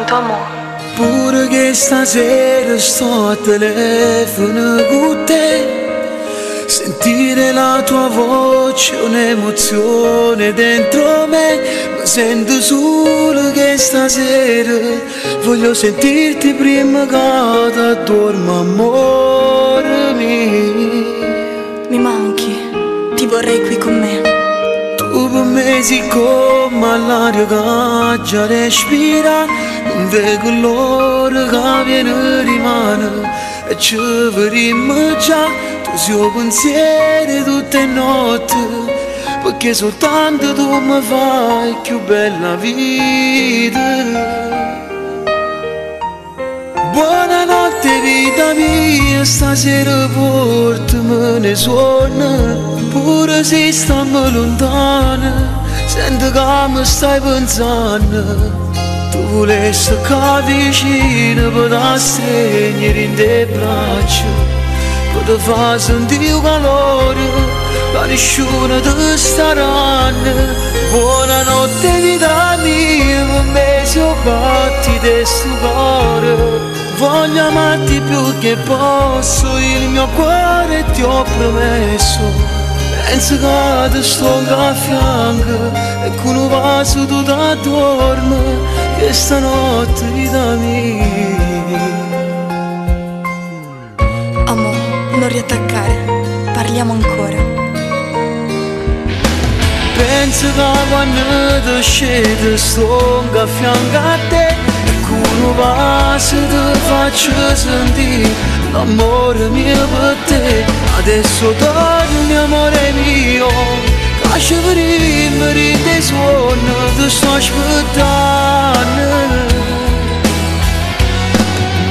tanto amore. Pure che stasera sto a telefono con te, sentire la tua voce è un'emozione dentro me. Mi sento solo che stasera voglio sentirti prima che dormo, amore mio. Mi manchi, ti vorrei qui con me. Tu per me sei come l'aria che già respira, non vedo l'ora che viene e rimane, e ci vedremo già. Tu sei il pensiero tutte le notti, perché soltanto tu mi fai più bella vita. Buonanotte vita mia, stasera portamene suona, pure se stiamo lontana, sento che mi stai pensando. Tu volessi che vicino per da stringere in te braccia, per te far sentire il calore, che nessuno ti staranno. Buonanotte vita mia, per me sono batti di sto cuore. Voglio amarti più che posso, il mio cuore ti ho promesso. Penso che ti sto a fianco e con un vaso tu da dormi, che stanotte vita mia. Amore, non riattaccare, parliamo ancora. Penso che quando ti scende sto a fianco a te, con un vaso ti faccio sentire l'amore mio per te. Adesso torni amore mio, che ci vedremo in te suono, ti sto aspettando.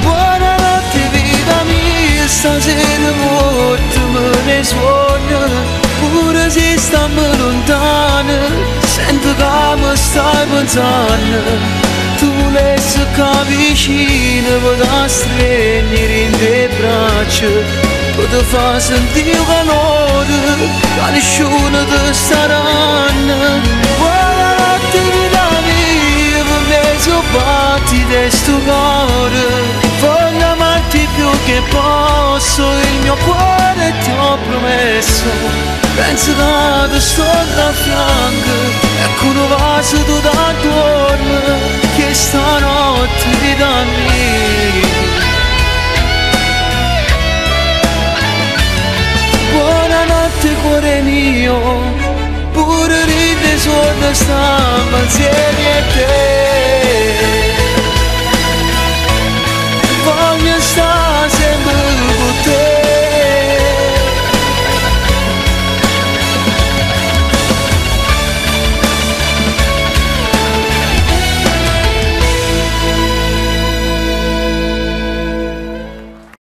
Buonanotte vita mia, stasera portamene suona, pure se stiamo lontani, sento che mi stai pensando. Tu volessi che vicino per da stringere in te braccia, per te far sentire il calore, che nessuno ti staranno. Buonanotte vita mia, per me sono batti di sto cuore. Voglio amarti più che posso, il mio cuore ti ho promesso. Penso che ti sto a fianco e con un vaso tu da dormi, che stanotte vita mia. Buonanotte cuore mio, pure ride sotto stampa insieme a te.